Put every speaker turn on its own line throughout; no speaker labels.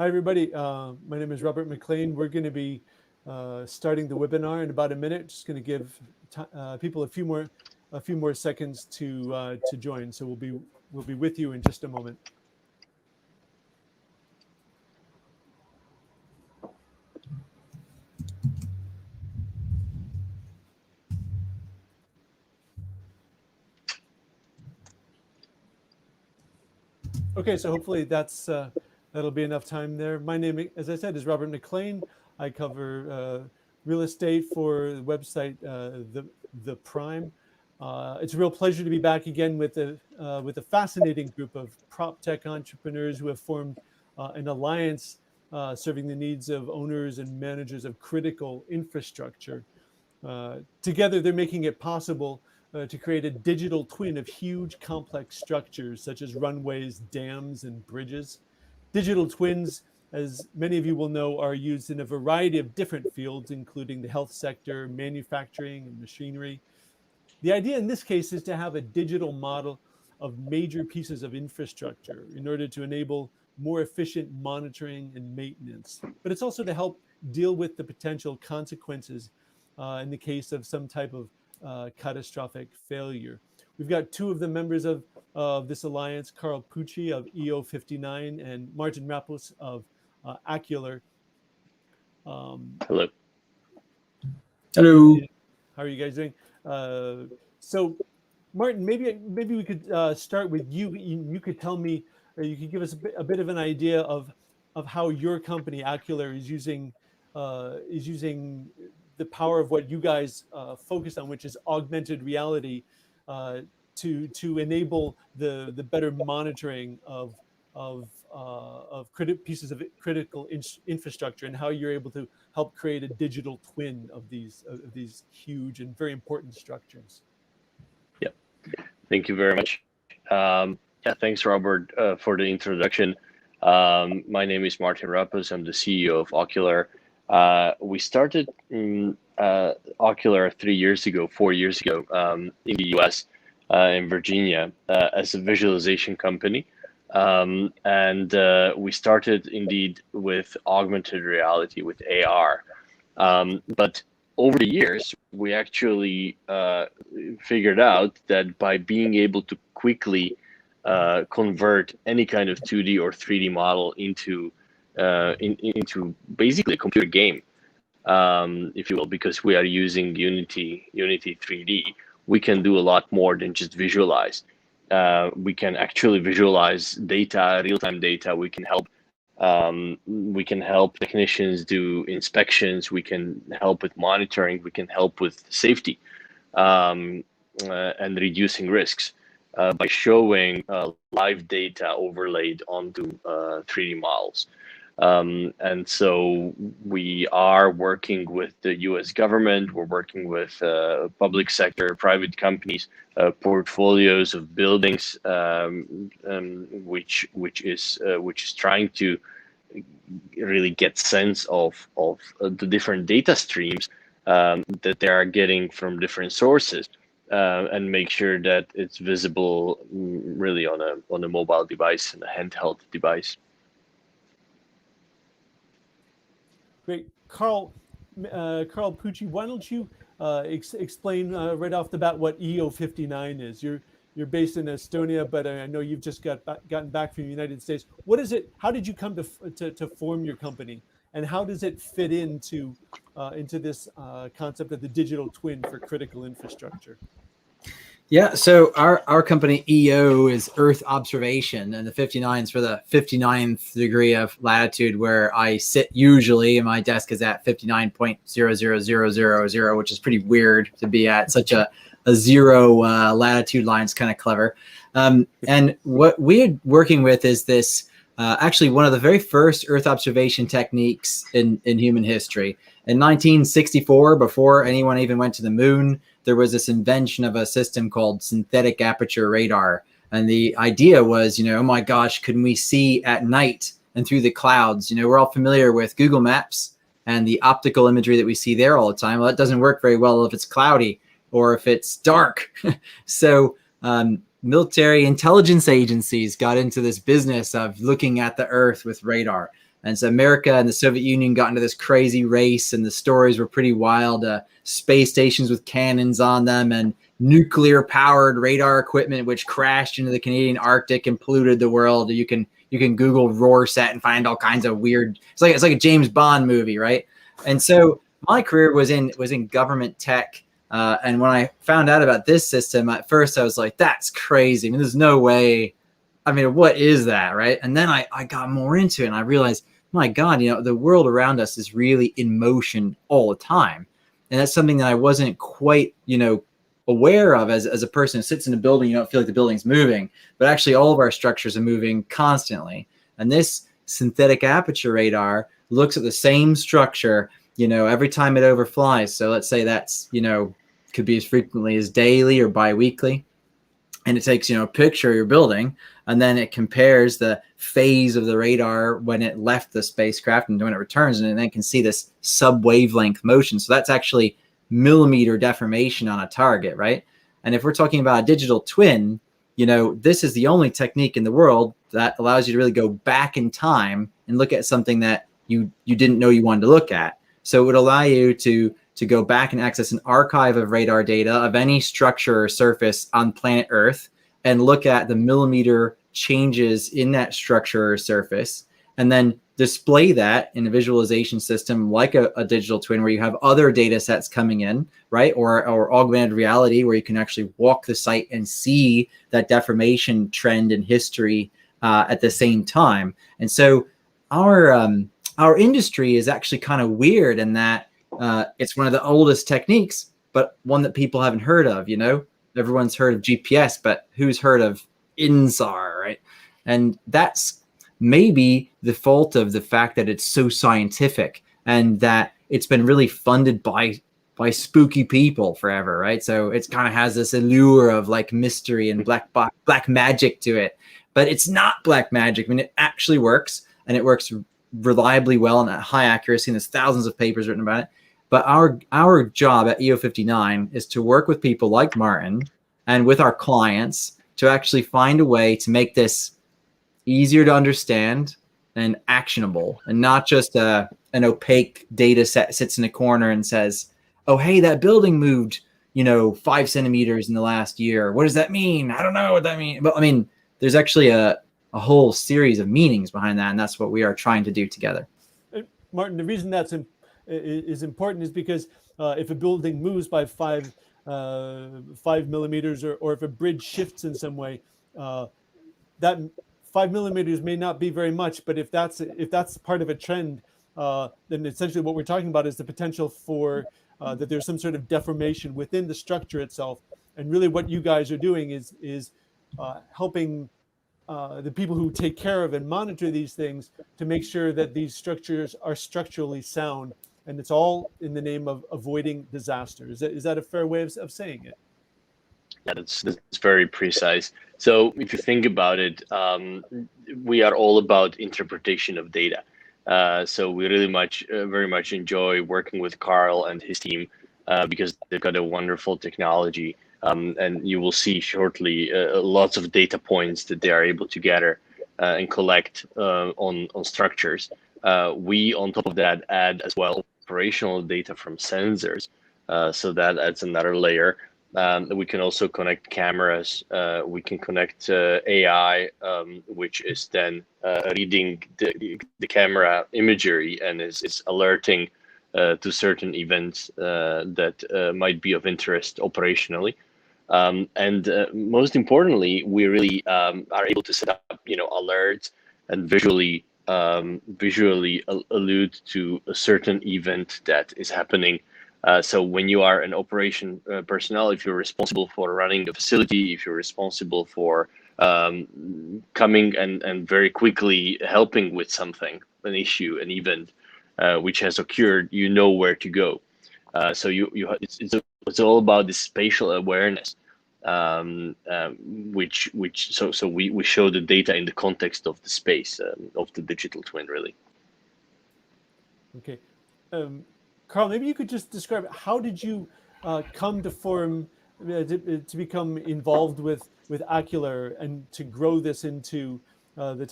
Hi, everybody. My name is Robert McLean. We're going to be starting the webinar in about a minute. Just going to give people a few more seconds to join. So we'll be with you in just a moment. Okay, so hopefully that'll be enough time there. My name, as I said, is Robert McLean. I cover real estate for the website the Prime. It's a real pleasure to be back again with a fascinating group of prop tech entrepreneurs who have formed an alliance serving the needs of owners and managers of critical infrastructure. Together, they're making it possible to create a digital twin of huge complex structures such as runways, dams, and bridges. Digital twins, as many of you will know, are used in a variety of different fields, including the health sector, manufacturing, and machinery. The idea in this case is to have a digital model of major pieces of infrastructure in order to enable more efficient monitoring and maintenance. But it's also to help deal with the potential consequences in the case of some type of catastrophic failure. We've got two of the members of this alliance, Carl Pucci of EO59 and Martin Rapos of AKULAR.
Hello.
Hello.
How are you guys doing? So, Martin, maybe we could start with you. You could tell me, or you could give us a bit of an idea of how your company AKULAR is using the power of what you guys focus on, which is augmented reality, to enable the better monitoring of pieces of critical infrastructure, and how you're able to help create a digital twin of these huge and very important structures.
Yep. Thank you very much. Yeah, thanks, Robert, for the introduction. My name is Martin Rapos. I'm the CEO of Ocular. We started Ocular 4 years ago in the US, in Virginia, as a visualization company. And we started indeed with augmented reality, with AR. But over the years, we actually figured out that by being able to quickly convert any kind of 2D or 3D model into basically a computer game, if you will, because we are using Unity 3D, we can do a lot more than just visualize. We can actually visualize data, real-time data. We can help technicians do inspections. We can help with monitoring. We can help with safety and reducing risks by showing live data overlaid onto 3D models. And so we are working with the US government. We're working with public sector, private companies, portfolios of buildings, which is trying to really get sense of the different data streams that they are getting from different sources, and make sure that it's visible really on a mobile device and a handheld device.
Great. Carl Pucci, why don't you explain right off the bat what EO59 is? You're based in Estonia, but I know you've just gotten back from the United States. What is it? How did you come to form your company, and how does it fit into this concept of the digital twin for critical infrastructure?
Yeah, so our company EO is Earth observation, and the 59 is for the 59th degree of latitude, where I sit usually, and my desk is at 59.00000, which is pretty weird to be at such a zero latitude line. It's kind of clever. And what we're working with is this actually one of the very first Earth observation techniques in human history. In 1964, before anyone even went to the moon, there was this invention of a system called synthetic aperture radar. And the idea was, oh my gosh, can we see at night and through the clouds? We're all familiar with Google Maps and the optical imagery that we see there all the time. Well, that doesn't work very well if it's cloudy or if it's dark. So military intelligence agencies got into this business of looking at the Earth with radar. And so America and the Soviet Union got into this crazy race, and the stories were pretty wild. Space stations with cannons on them, and nuclear-powered radar equipment, which crashed into the Canadian Arctic and polluted the world. You can Google Roarsat and find all kinds of weird. It's like a James Bond movie, right? And so my career was in government tech. And when I found out about this system, at first I was like, "That's crazy! I mean, there's no way. I mean, what is that, right?" And then I got more into it, and I realized, my God, the world around us is really in motion all the time. And that's something that I wasn't quite, aware of as a person who sits in a building. You don't feel like the building's moving, but actually all of our structures are moving constantly. And this synthetic aperture radar looks at the same structure, every time it overflies. So let's say that's, could be as frequently as daily or biweekly. And it takes, a picture of your building, and then it compares the phase of the radar when it left the spacecraft and when it returns, and then can see this sub-wavelength motion. So that's actually millimeter deformation on a target, right? And if we're talking about a digital twin, this is the only technique in the world that allows you to really go back in time and look at something that you didn't know you wanted to look at. So it would allow you to go back and access an archive of radar data of any structure or surface on planet Earth and look at the millimeter changes in that structure or surface, and then display that in a visualization system like a digital twin, where you have other data sets coming in, right? Or augmented reality, where you can actually walk the site and see that deformation trend in history at the same time. And so our industry is actually kind of weird in that it's one of the oldest techniques, but one that people haven't heard of. Everyone's heard of GPS, but who's heard of InSAR, right? And that's maybe the fault of the fact that it's so scientific and that it's been really funded by spooky people forever, right? So it kind of has this allure of like mystery and black magic to it, but it's not black magic. I mean, it actually works, and it works reliably well and at high accuracy, and there's thousands of papers written about it. But our job at EO59 is to work with people like Martin and with our clients to actually find a way to make this easier to understand and actionable, and not just an opaque data set sits in a corner and says, "Oh, hey, that building moved, 5 centimeters in the last year. What does that mean? I don't know what that means." But I mean, there's actually a whole series of meanings behind that, and that's what we are trying to do together.
Martin, the reason that's is important is because if a building moves by 5 millimeters, or if a bridge shifts in some way, that 5 millimeters may not be very much, but if that's part of a trend, then essentially what we're talking about is the potential for that there's some sort of deformation within the structure itself. And really what you guys are doing is helping the people who take care of and monitor these things to make sure that these structures are structurally sound, and it's all in the name of avoiding disaster. Is that a fair way of saying it?
Yeah, that's very precise. So if you think about it, we are all about interpretation of data. So we really very much enjoy working with Carl and his team because they've got a wonderful technology. And you will see shortly lots of data points that they are able to gather and collect on structures. We, on top of that, add as well operational data from sensors. So that adds another layer. We can also connect cameras. We can connect AI, which is then reading the camera imagery and is alerting to certain events that might be of interest operationally. And most importantly, we really are able to set up, alerts and visually allude to a certain event that is happening. So when you are an operation personnel, if you're responsible for running the facility, if you're responsible for coming and very quickly helping with something, an issue, an event which has occurred, you know where to go. So it's all about this spatial awareness, which we show the data in the context of the space of the digital twin, really.
Okay. Carl, maybe you could just describe, how did you come to form, to become involved with AKULAR and to grow this into the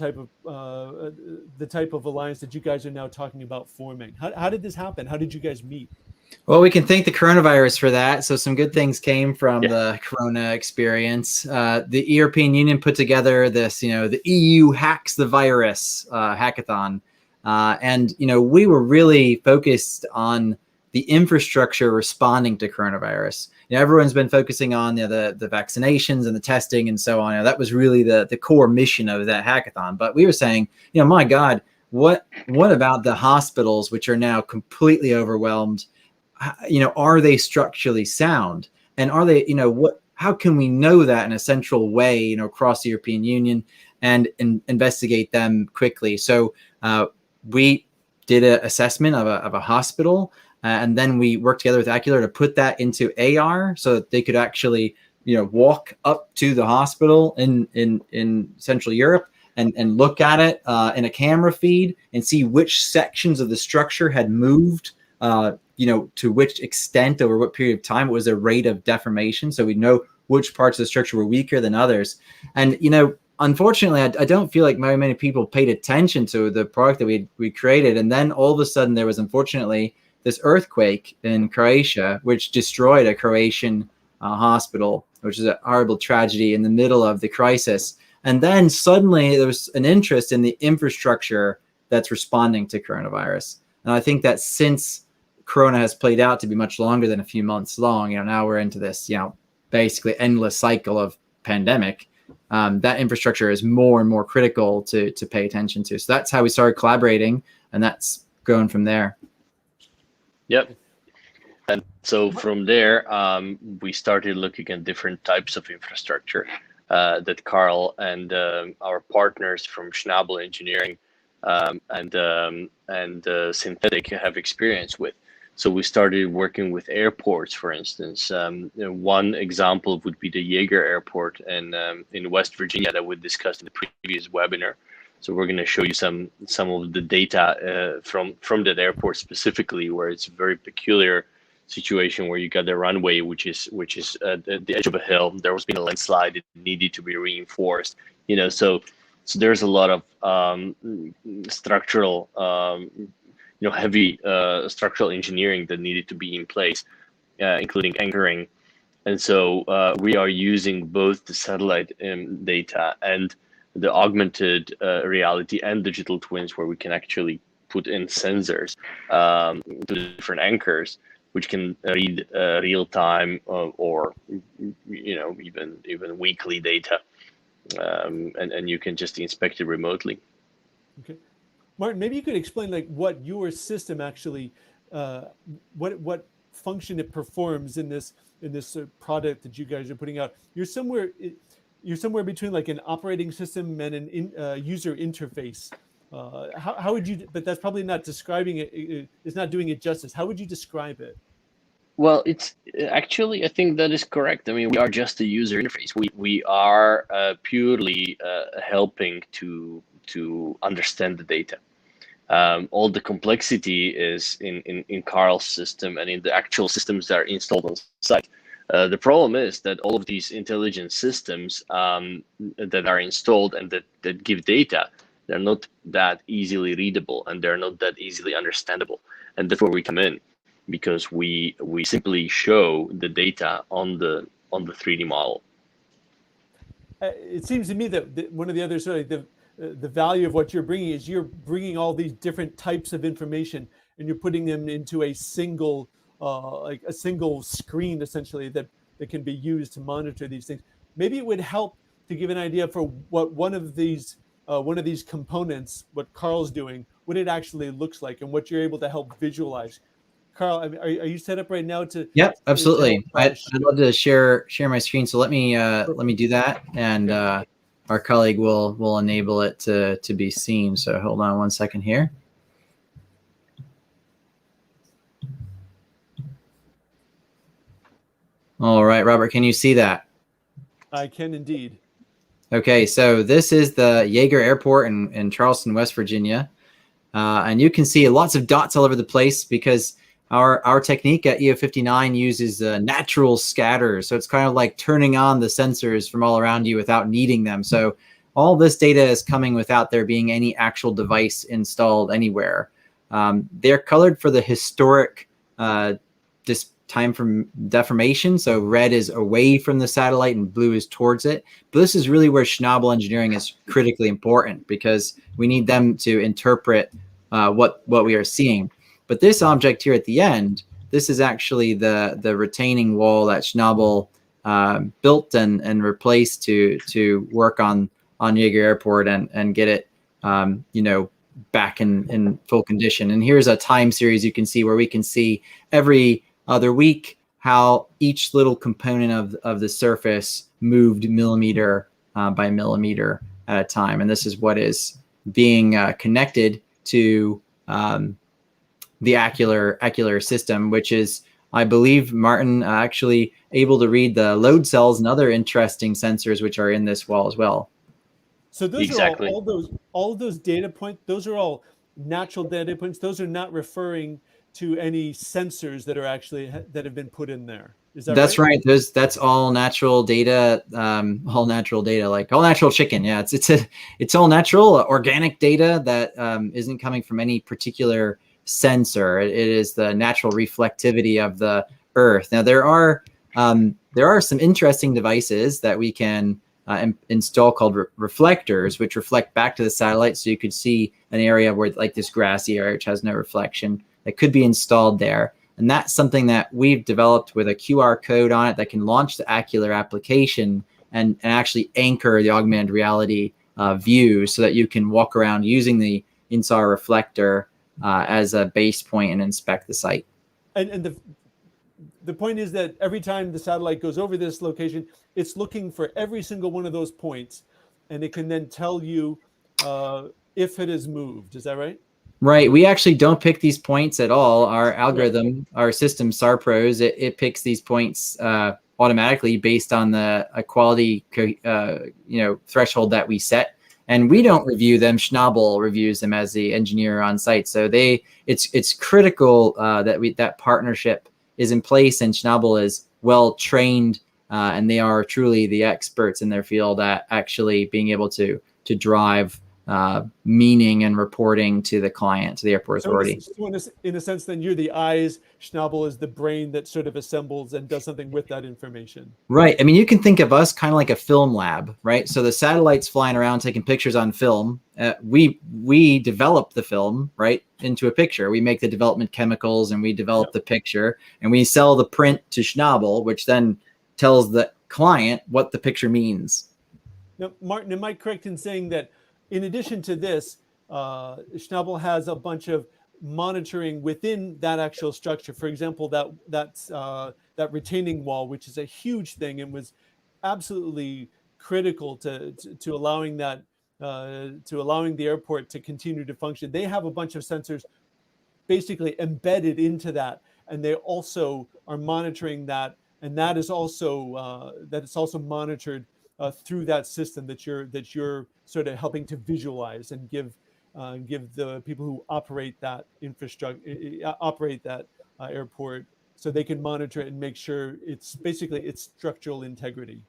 type of alliance that you guys are now talking about forming? How did this happen? How did you guys meet?
Well, we can thank the coronavirus for that. So some good things came from
Yeah.
the Corona experience. The European Union put together this, the EU hacks the virus hackathon. And, we were really focused on the infrastructure responding to coronavirus. Everyone's been focusing on the vaccinations and the testing and so on. That was really the core mission of that hackathon. But we were saying, my God, what about the hospitals, which are now completely overwhelmed? Are they structurally sound? And are they, how can we know that in a central way, across the European Union and investigate them quickly? So we did an assessment of a hospital, and then we worked together with AKULAR to put that into AR so that they could actually, walk up to the hospital in Central Europe and look at it in a camera feed and see which sections of the structure had moved, to which extent over what period of time. It was a rate of deformation. So we know which parts of the structure were weaker than others. And, unfortunately, I don't feel like very many people paid attention to the product that we created. And then all of a sudden there was, unfortunately, this earthquake in Croatia, which destroyed a Croatian hospital, which is a horrible tragedy in the middle of the crisis. And then suddenly there was an interest in the infrastructure that's responding to coronavirus. And I think that since Corona has played out to be much longer than a few months long, now we're into this, basically endless cycle of pandemic. That infrastructure is more and more critical to pay attention to. So that's how we started collaborating, and that's grown from there.
Yep. And so from there, we started looking at different types of infrastructure that Carl and our partners from Schnabel Engineering and Synthetic have experience with. So we started working with airports, for instance. One example would be the Yeager Airport in West Virginia that we discussed in the previous webinar. So we're going to show you some of the data from that airport specifically, where it's a very peculiar situation where you got the runway, which is at the edge of a hill. There was been a landslide; it needed to be reinforced. So there's a lot of structural. Heavy structural engineering that needed to be in place, including anchoring. And so we are using both the satellite data and the augmented reality and digital twins, where we can actually put in sensors to the different anchors, which can read real time or even weekly data, and you can just inspect it remotely.
Okay. Martin, maybe you could explain what your system actually, what function it performs in this product that you guys are putting out. You're somewhere between an operating system and an user interface. How would you? But that's probably not describing it. It's not doing it justice. How would you describe it?
Well, it's actually, I think that is correct. I mean, we are just a user interface. We are purely helping to understand the data. All the complexity is in Carl's system and in the actual systems that are installed on site. The problem is that all of these intelligent systems that are installed and that give data, they're not that easily readable and they're not that easily understandable. And that's where we come in, because we simply show the data on the 3D model.
It seems to me that one of the other the value of what you're bringing is you're bringing all these different types of information and you're putting them into a single a single screen essentially that can be used to monitor these things. Maybe it would help to give an idea for what one of these components, what Carl's doing, what it actually looks like and what you're able to help visualize. Carl, are you set up right now to?
Yep, absolutely. I'd love to share my screen. So let me do that, and our colleague will enable it to be seen. So hold on one second here. All right, Robert, can you see that?
I can indeed.
Okay, so this is the Yeager Airport in Charleston, West Virginia. And you can see lots of dots all over the place because our technique at EO59 uses natural scatter. So it's kind of like turning on the sensors from all around you without needing them. So all this data is coming without there being any actual device installed anywhere. They're colored for the historic time from deformation. So red is away from the satellite and blue is towards it. But this is really where Schnabel engineering is critically important, because we need them to interpret what we are seeing. But this object here at the end, this is actually the retaining wall that Schnabel built and replaced to work on Jaeger Airport and get it, back in full condition. And here's a time series you can see where we can see every other week how each little component of the surface moved millimeter by millimeter at a time. And this is what is being connected to the Acular system, which is, I believe, Martin, actually able to read the load cells and other interesting sensors which are in this wall as well.
So those
Exactly.
are all of those data points. Those are all natural data points. Those are not referring to any sensors that are actually that have been put in there. Is that
That's
right?
right. That's all natural data. All natural data, like all natural chicken. Yeah, it's all natural, organic data that isn't coming from any particular sensor. It is the natural reflectivity of the Earth. Now there are some interesting devices that we can install called reflectors, which reflect back to the satellite, so you could see an area where, like this grassy area which has no reflection, that could be installed there. And that's something that we've developed with a QR code on it that can launch the Ocular application and actually anchor the augmented reality view, so that you can walk around using the InSAR reflector as a base point and inspect the site.
And the point is that every time the satellite goes over this location, it's looking for every single one of those points, and it can then tell you if it has moved. Is that right?
Right. We actually don't pick these points at all. Our algorithm, our system, SAR Pros, it picks these points automatically based on the quality threshold that we set. And we don't review them. Schnabel reviews them as the engineer on site. So it's critical that partnership is in place, and Schnabel is well trained, and they are truly the experts in their field at actually being able to drive meaning and reporting to the client, to the airport authority.
So in a sense, then you're the eyes, Schnabel is the brain that sort of assembles and does something with that information.
Right. I mean, you can think of us kind of like a film lab, right? So the satellite's flying around taking pictures on film. We develop the film, right, into a picture. We make the development chemicals and we develop the picture, and we sell the print to Schnabel, which then tells the client what the picture means.
Now, Martin, am I correct in saying that in addition to this, Schnabel has a bunch of monitoring within that actual structure? For example, that retaining wall, which is a huge thing and was absolutely critical to allowing that to allowing the airport to continue to function. They have a bunch of sensors basically embedded into that, and they also are monitoring that, and that is also monitored through that system that you're sort of helping to visualize and give the people who operate that infrastructure, operate that airport, so they can monitor it and make sure it's structural integrity.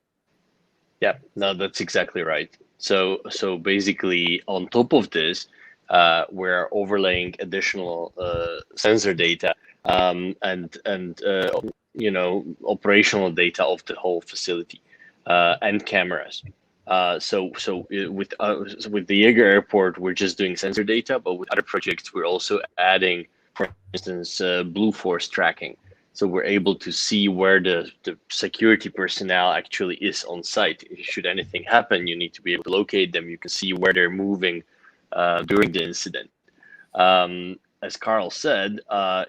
Yeah, no, that's exactly right. So basically, on top of this, we're overlaying additional sensor data and operational data of the whole facility and cameras. So with the Jaeger Airport, we're just doing sensor data, but with other projects, we're also adding, for instance, Blue Force tracking. So we're able to see where the security personnel actually is on site. Should anything happen, you need to be able to locate them. You can see where they're moving during the incident. As Carl said,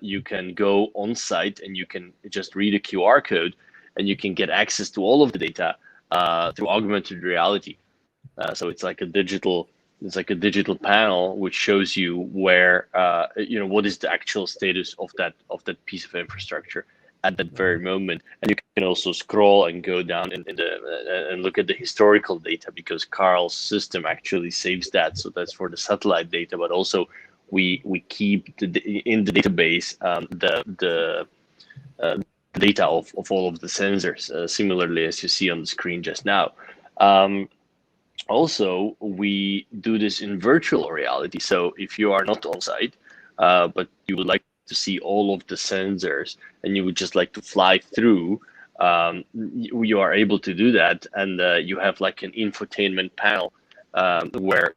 you can go on site and you can just read a QR code, and you can get access to all of the data through augmented reality. So it's like a digital panel which shows you where what is the actual status of that piece of infrastructure at that very moment. And you can also scroll and go down and look at the historical data, because Carl's system actually saves that. So that's for the satellite data, but also we keep in the database the data of all of the sensors, similarly as you see on the screen just now. Also, we do this in virtual reality. So if you are not on site, but you would like to see all of the sensors and you would just like to fly through, you are able to do that. And you have like an infotainment panel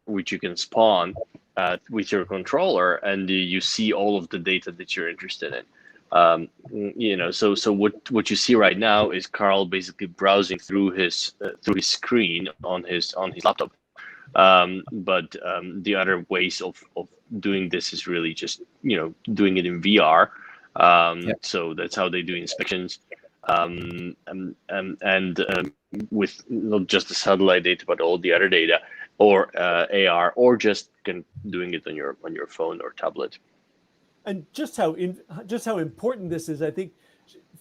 which you can spawn with your controller, and you see all of the data that you're interested in. So what you see right now is Carl basically browsing through his screen on his laptop. But the other ways of doing this is really just doing it in VR.
Yep.
So that's how they do inspections. And with not just the satellite data, but all the other data, or AR, or just doing it on your phone or tablet.
And just how important this is, I think,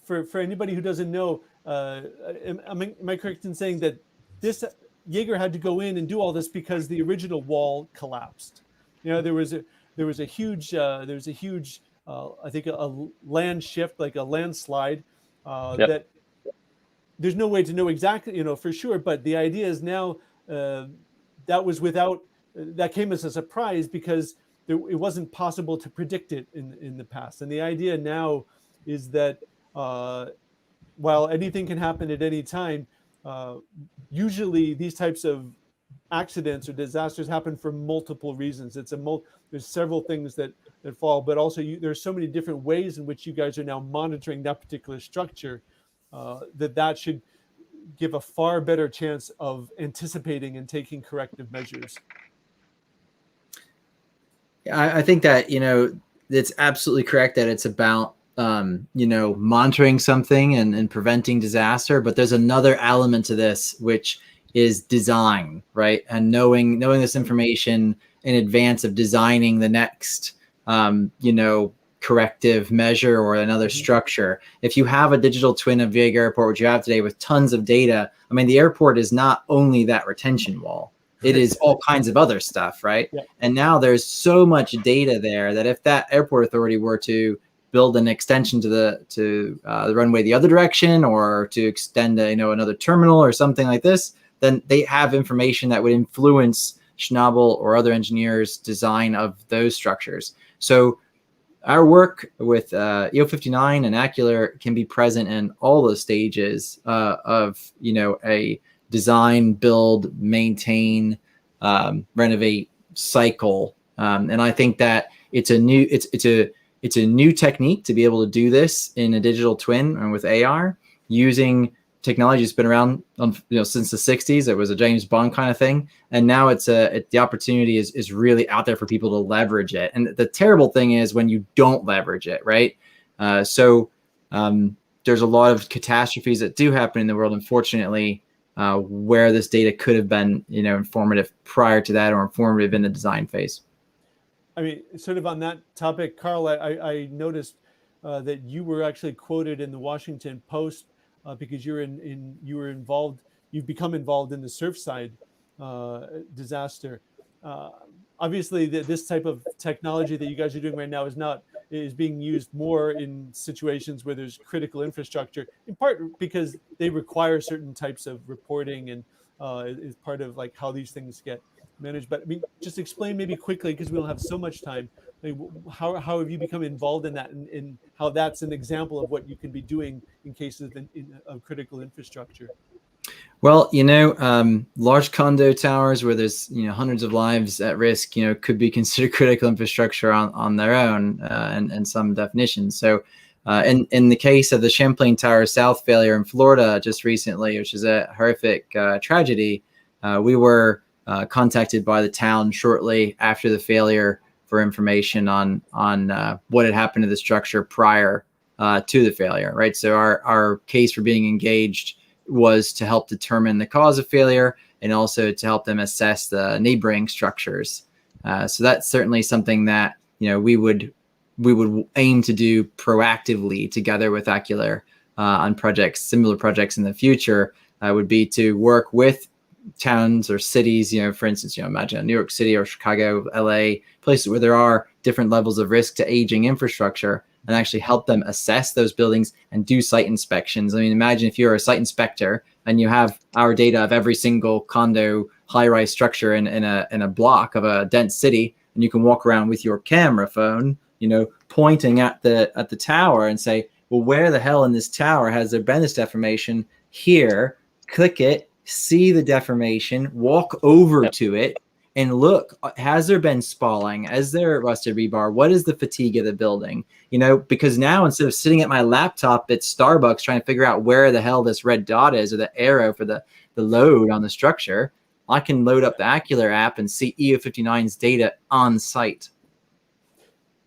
for anybody who doesn't know, am I correct in saying that this Jaeger had to go in and do all this because the original wall collapsed? There was a huge I think a land shift, like a landslide,
Yep.
that there's no way to know exactly, for sure. But the idea is now that came as a surprise because it wasn't possible to predict it in the past. And the idea now is that while anything can happen at any time, usually these types of accidents or disasters happen for multiple reasons. There's several things that fall, but also there's so many different ways in which you guys are now monitoring that particular structure that should give a far better chance of anticipating and taking corrective measures.
I think that, it's absolutely correct that it's about, monitoring something and preventing disaster. But there's another element to this, which is design, right? And knowing this information in advance of designing the next, corrective measure or another structure. If you have a digital twin of Jaeger Airport, which you have today with tons of data, I mean, the airport is not only that retention wall. It is all kinds of other stuff, right?
Yeah.
And now there's so much data there that if that airport authority were to build an extension to the runway the other direction, or to extend another terminal or something like this, then they have information that would influence Schnabel or other engineers' design of those structures. So our work with EO59 and AKULAR can be present in all those stages of a design, build, maintain, renovate cycle, and I think that it's a new technique to be able to do this in a digital twin and with AR using technology that's been around since the 60s. It was a James Bond kind of thing, and now the opportunity is really out there for people to leverage it. And the terrible thing is when you don't leverage it, right? So there's a lot of catastrophes that do happen in the world, unfortunately, where this data could have been informative prior to that, or informative in the design phase.
I mean, sort of on that topic, Carl, I noticed that you were actually quoted in the Washington Post because you've become involved in the Surfside disaster. Obviously, this type of technology that you guys are doing right now is being used more in situations where there's critical infrastructure, in part because they require certain types of reporting and is part of like how these things get managed. But I mean, just explain maybe quickly, because we don't have so much time, like, how have you become involved in that, and how that's an example of what you can be doing in cases of critical infrastructure?
Well, large condo towers where there's hundreds of lives at risk, could be considered critical infrastructure on their own, and some definitions. So, in the case of the Champlain Tower South failure in Florida just recently, which is a horrific tragedy, we were contacted by the town shortly after the failure for information on what had happened to the structure prior to the failure. Right. So our case for being engaged was to help determine the cause of failure, and also to help them assess the neighboring structures. So that's certainly something that we would aim to do proactively together with AKULAR on similar projects in the future. Would be to work with towns or cities, for instance, imagine New York City or Chicago, LA, places where there are different levels of risk to aging infrastructure, and actually help them assess those buildings and do site inspections. I mean, imagine if you're a site inspector and you have our data of every single condo high-rise structure in a block of a dense city, and you can walk around with your camera phone, pointing at the tower and say, well, where the hell in this tower has there been this deformation? Here, click it, see the deformation, walk over to it, and look, has there been spalling? Is there rusted rebar? What is the fatigue of the building? Because now instead of sitting at my laptop at Starbucks trying to figure out where the hell this red dot is or the arrow for the load on the structure, I can load up the Ocular app and see EO59's data on site.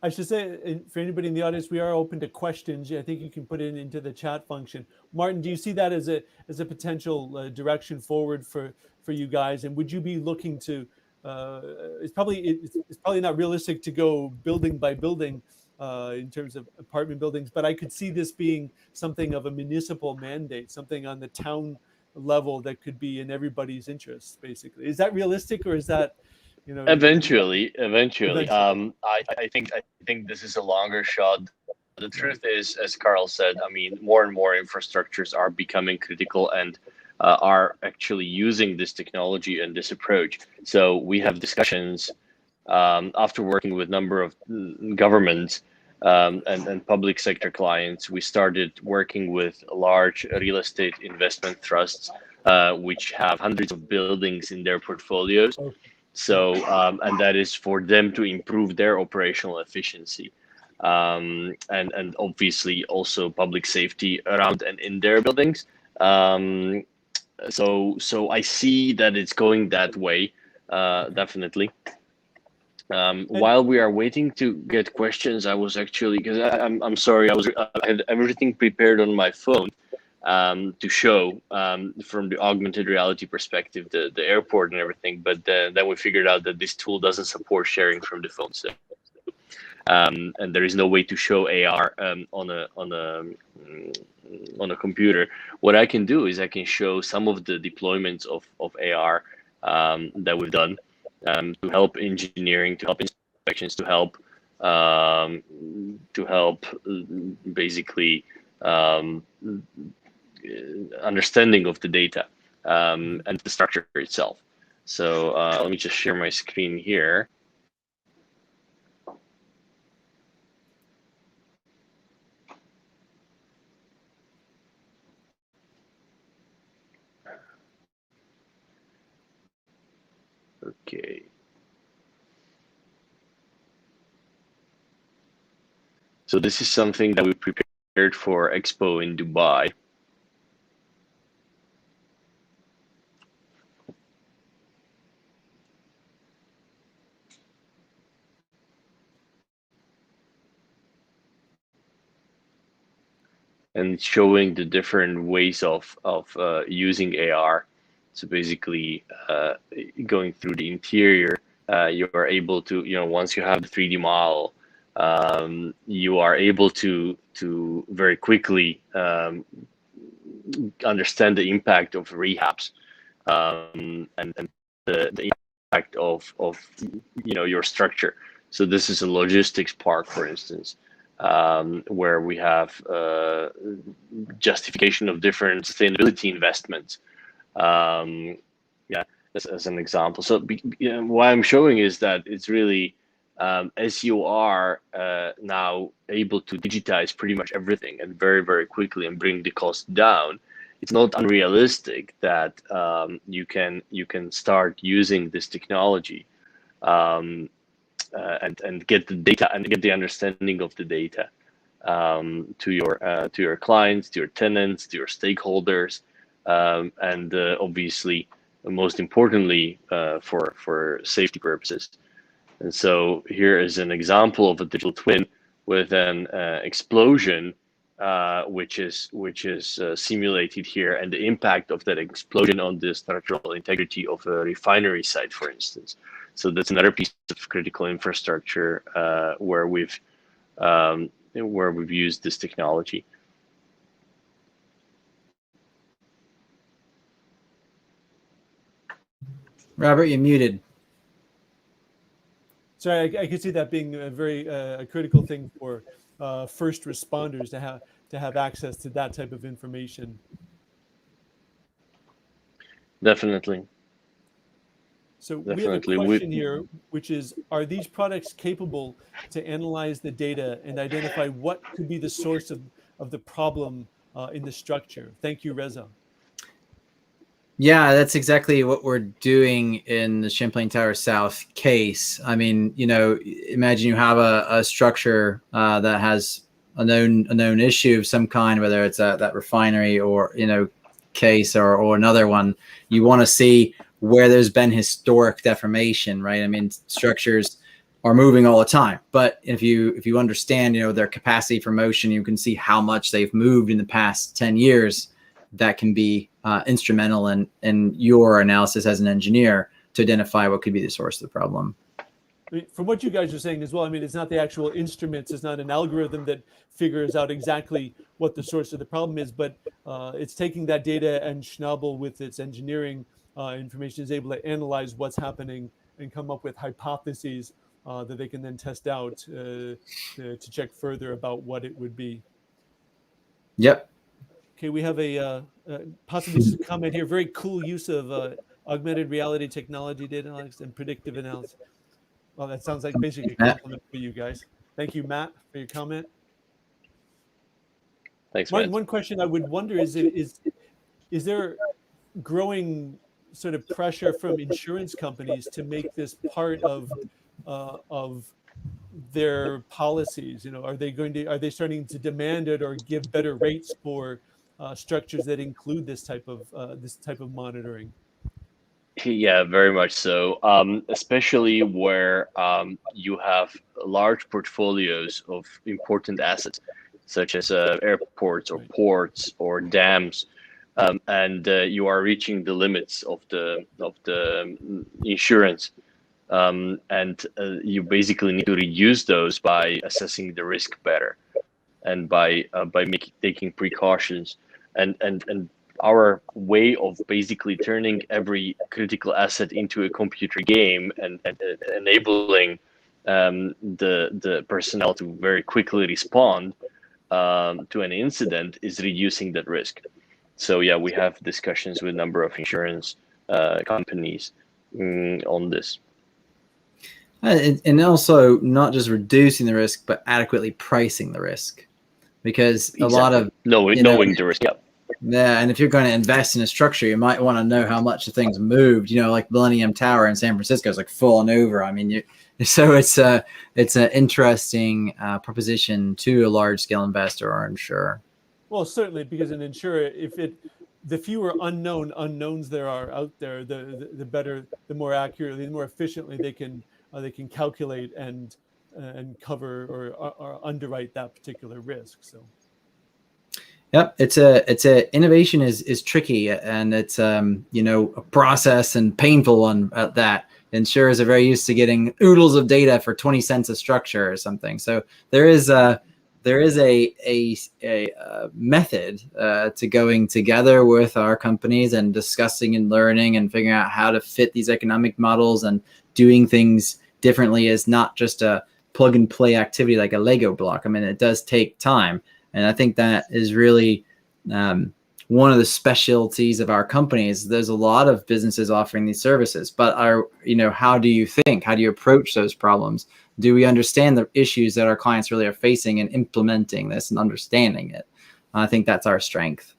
I should say, for anybody in the audience, we are open to questions. I think you can put it into the chat function. Martin, do you see that as a potential direction forward for you guys? And would you be looking to? It's probably not realistic to go building by building in terms of apartment buildings, but I could see this being something of a municipal mandate, something on the town level that could be in everybody's interest. Basically, is that realistic, or is that?
Eventually. I think this is a longer shot. The truth is, as Carl said, I mean, more and more infrastructures are becoming critical and are actually using this technology and this approach. So we have discussions after working with a number of governments and public sector clients. We started working with large real estate investment trusts, which have hundreds of buildings in their portfolios. So, and that is for them to improve their operational efficiency, and obviously also public safety around and in their buildings. So I see that it's going that way, definitely. While we are waiting to get questions, I was actually, because I'm sorry, I had everything prepared on my phone to show from the augmented reality perspective, the airport and everything. But then we figured out that this tool doesn't support sharing from the phone. So, and there is no way to show AR on a computer. What I can do is I can show some of the deployments of AR that we've done to help engineering, to help inspections, to help basically understanding of the data and the structure itself. So let me just share my screen here. Okay. So this is something that we prepared for Expo in Dubai. And showing the different ways of using AR. So basically, going through the interior, you are able to, once you have the 3D model, you are able to very quickly understand the impact of rehabs and the impact of your structure. So this is a logistics park, for instance, where we have justification of different sustainability investments. As an example. So what I'm showing is that it's really, as you are now able to digitize pretty much everything and very, very quickly and bring the cost down, it's not unrealistic that you can start using this technology and get the data and get the understanding of the data to your clients, to your tenants, to your stakeholders, and obviously, most importantly, for safety purposes. And so here is an example of a digital twin with an explosion, which is simulated here, and the impact of that explosion on the structural integrity of a refinery site, for instance. So that's another piece of critical infrastructure where we've used this technology.
Robert, you're muted.
Sorry, I could see that being a very critical thing for first responders to have access to that type of information.
Definitely.
So we have a
Definitely.
question here, which is, are these products capable to analyze the data and identify what could be the source of the problem in the structure? Thank you, Reza.
Yeah, that's exactly what we're doing in the Champlain Tower South case. I mean, imagine you have a structure that has a known issue of some kind, whether it's that refinery or case or another one. You want to see where there's been historic deformation, right? I mean, structures are moving all the time, but if you understand their capacity for motion, you can see how much they've moved in the past 10 years. That can be instrumental in your analysis as an engineer to identify what could be the source of the problem.
From what you guys are saying as well, I mean, it's not the actual instruments, it's not an algorithm that figures out exactly what the source of the problem is, but it's taking that data, and Schnabel with its engineering information is able to analyze what's happening and come up with hypotheses that they can then test out to check further about what it would be.
Yep.
Okay, we have a possibly just a comment here. Very cool use of augmented reality technology, data analytics, and predictive analysis. Well, that sounds like basically a compliment for you guys. Thank you, Matt, for your comment.
Thanks,
Martin,
Matt.
one question I would wonder is there growing sort of pressure from insurance companies to make this part of their policies? Are they starting to demand it or give better rates for structures that include this type of monitoring?
Yeah, very much so. Especially where you have large portfolios of important assets, such as airports or ports or dams, and you are reaching the limits of the insurance, and you basically need to reduce those by assessing the risk better, and by taking precautions, and our way of basically turning every critical asset into a computer game and enabling the personnel to very quickly respond to an incident is reducing that risk. So yeah, we have discussions with a number of insurance companies on this.
And also not just reducing the risk, but adequately pricing the risk, because a lot of
knowing the risk.
Yeah, and if you're going to invest in a structure, you might want to know how much the thing's moved. Like Millennium Tower in San Francisco is like falling over. I mean, so it's an interesting proposition to a large scale investor or insurer.
Well, certainly, because an insurer, the fewer unknowns there are out there, the better, the more accurately, the more efficiently they can calculate and cover or underwrite that particular risk. So.
Yep, it's a innovation is tricky, and it's a process and painful one at that. Insurers are very used to getting oodles of data for 20 cents a structure or something. So there is a method to going together with our companies and discussing and learning and figuring out how to fit these economic models, and doing things differently is not just a plug and play activity like a Lego block. I mean, it does take time. And I think that is really one of the specialties of our companies. There's a lot of businesses offering these services, but how do you think? How do you approach those problems? Do we understand the issues that our clients really are facing and implementing this and understanding it? I think that's our strength.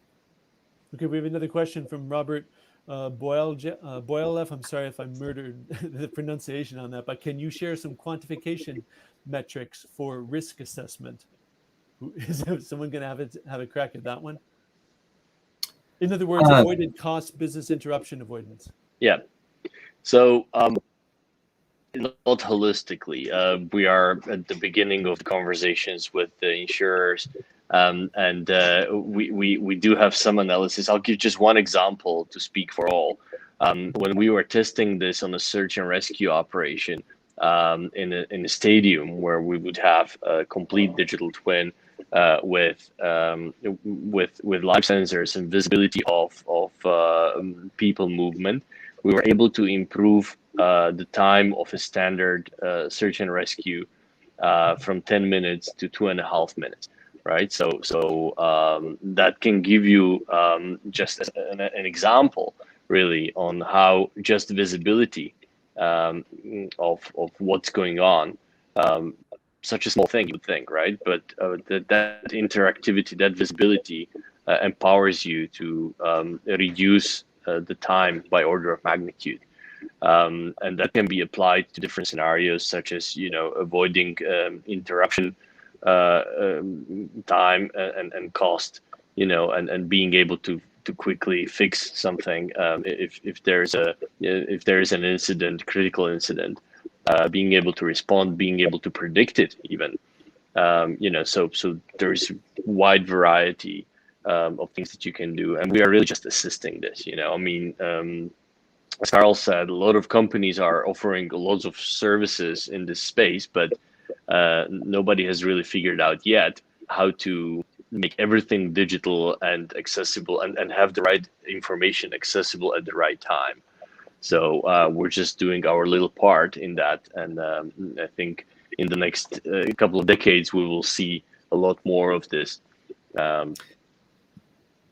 Okay, we have another question from Robert Boylev. I'm sorry if I murdered the pronunciation on that, but can you share some quantification metrics for risk assessment? Is someone going to have a crack at that one? In other words, avoided cost, business interruption avoidance.
Yeah. So not holistically, we are at the beginning of the conversations with the insurers, and we do have some analysis. I'll give just one example to speak for all. When we were testing this on a search and rescue operation in a stadium where we would have a complete digital twin with live sensors and visibility of people movement, we were able to improve the time of a standard search and rescue from 10 minutes to 2.5 minutes, right? So that can give you just an example, really, on how just visibility of what's going on. Such a small thing, you would think, right? But that interactivity, that visibility empowers you to reduce the time by order of magnitude. And that can be applied to different scenarios, such as, avoiding interruption time and cost, and being able to quickly fix something if there's an incident, critical incident, being able to respond, being able to predict it even. So there's wide variety of things that you can do, and we are really just assisting this. As Carl said, a lot of companies are offering lots of services in this space, but nobody has really figured out yet how to make everything digital and accessible and have the right information accessible at the right time. So we're just doing our little part in that. And I think in the next couple of decades, we will see a lot more of this.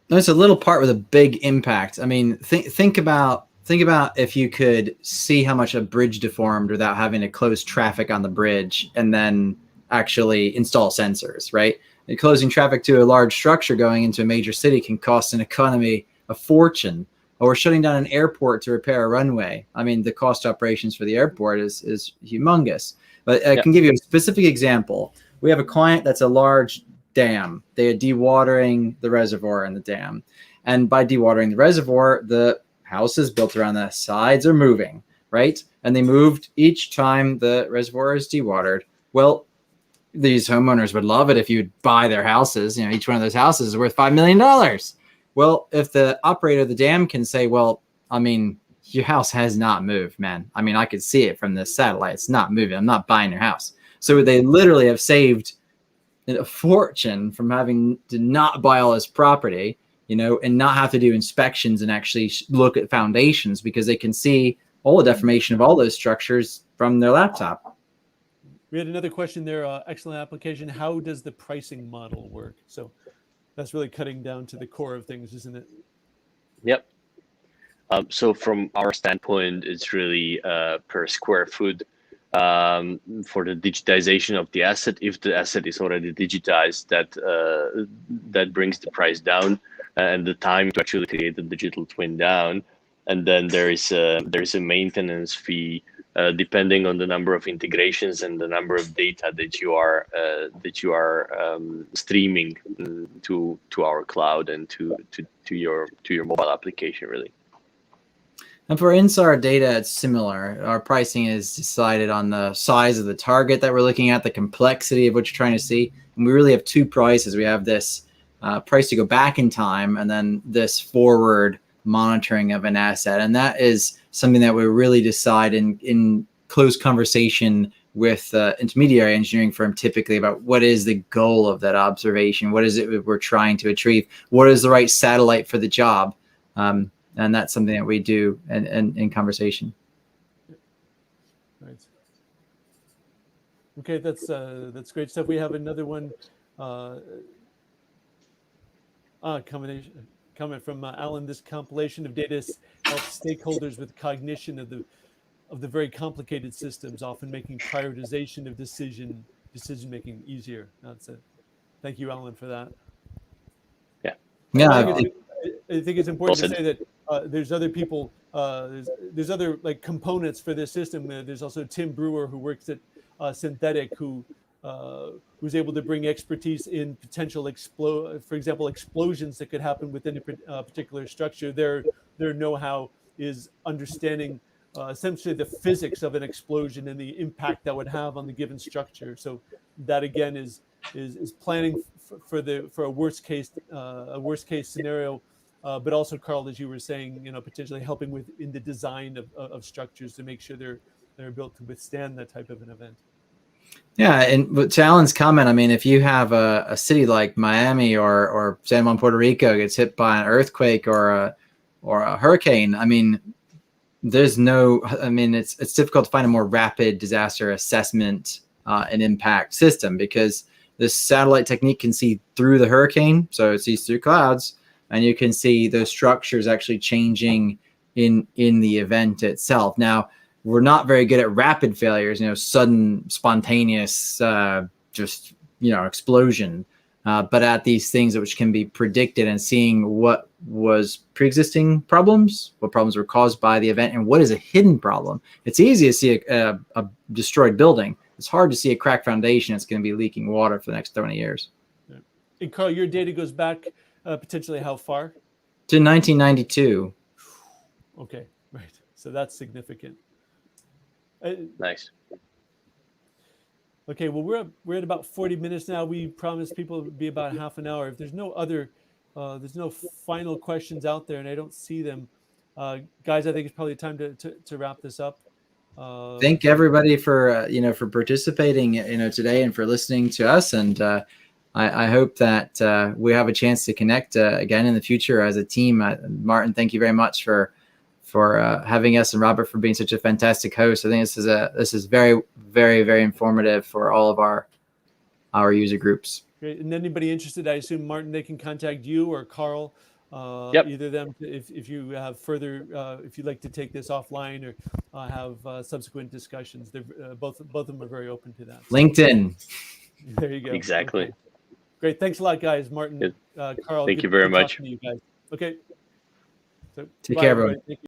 It's a little part with a big impact. I mean, think about if you could see how much a bridge deformed without having to close traffic on the bridge and then actually install sensors, right? And closing traffic to a large structure going into a major city can cost an economy a fortune. Or shutting down an airport to repair a runway. I mean, the cost of operations for the airport is humongous. But I can give you a specific example. We have a client that's a large dam. They are dewatering the reservoir in the dam. And by dewatering the reservoir, the houses built around the sides are moving, right? And they moved each time the reservoir is dewatered. Well, these homeowners would love it if you'd buy their houses. Each one of those houses is worth $5 million. Well, if the operator of the dam can say, well, I mean, your house has not moved, man. I mean, I could see it from this satellite. It's not moving. I'm not buying your house. So they literally have saved a fortune from having to not buy all this property, and not have to do inspections and actually look at foundations because they can see all the deformation of all those structures from their laptop.
We had another question there. Excellent application. How does the pricing model work? So that's really cutting down to the core of things, isn't it?
Yep. So from our standpoint, it's really per square foot for the digitization of the asset. If the asset is already digitized, that brings the price down and the time to actually create the digital twin down. And then there is a maintenance fee depending on the number of integrations and the number of data that you are streaming to our cloud and to your mobile application, really.
And for InSAR data, it's similar. Our pricing is decided on the size of the target that we're looking at, the complexity of what you're trying to see. And we really have two prices. We have this price to go back in time, and then this forward monitoring of an asset. And that is something that we really decide in close conversation with intermediary engineering firm, typically about what is the goal of that observation, what is it we're trying to achieve, what is the right satellite for the job. And that's something that we do in conversation.
Right. Okay, that's great stuff. We have another one. Comment from Alan. This compilation of data helps stakeholders with cognition of the very complicated systems, often making prioritization of decision making easier. That's it. Thank you, Alan, for that.
Yeah.
I think it's important to say that there's other people, there's other like components for this system. There's also Tim Brewer, who works at Synthetic, who's able to bring expertise in potential for example, explosions that could happen within a particular structure. Their know-how is understanding essentially the physics of an explosion and the impact that would have on the given structure. So that again is planning for a worst case scenario. But also, Carl, as you were saying, potentially helping in the design of structures to make sure they're built to withstand that type of an event.
Yeah, and to Alan's comment, I mean, if you have a city like Miami or San Juan, Puerto Rico gets hit by an earthquake or a hurricane, I mean, it's difficult to find a more rapid disaster assessment and impact system because this satellite technique can see through the hurricane, so it sees through clouds. And you can see those structures actually changing in the event itself. Now, we're not very good at rapid failures, sudden, spontaneous, just, explosion. But at these things which can be predicted and seeing what was pre-existing problems, what problems were caused by the event, and what is a hidden problem. It's easy to see a destroyed building. It's hard to see a cracked foundation that's going to be leaking water for the next 20 years.
Yeah. And Carl, your data goes back potentially how far?
To 1992.
Okay, right. So that's significant.
Nice.
Okay, well, we're at about 40 minutes now. We promised people it would be about half an hour. If there's no other, there's no final questions out there, and I don't see them, guys, I think it's probably time to wrap this up.
Thank everybody for for participating today and for listening to us, and I hope that we have a chance to connect again in the future as a team. Martin, thank you very much for having us, and Robert for being such a fantastic host. I think this is very, very, very informative for all of our user groups.
Great. And anybody interested, I assume, Martin, they can contact you or Carl,
Yep.
either of them, if you have further, if you'd like to take this offline or have subsequent discussions. They're both of them are very open to that.
LinkedIn.
There you go.
Exactly.
Okay. Great. Thanks a lot, guys. Martin, Carl.
Thank you very much.
To you guys. Okay. So,
Take care, everyone.
Thank you.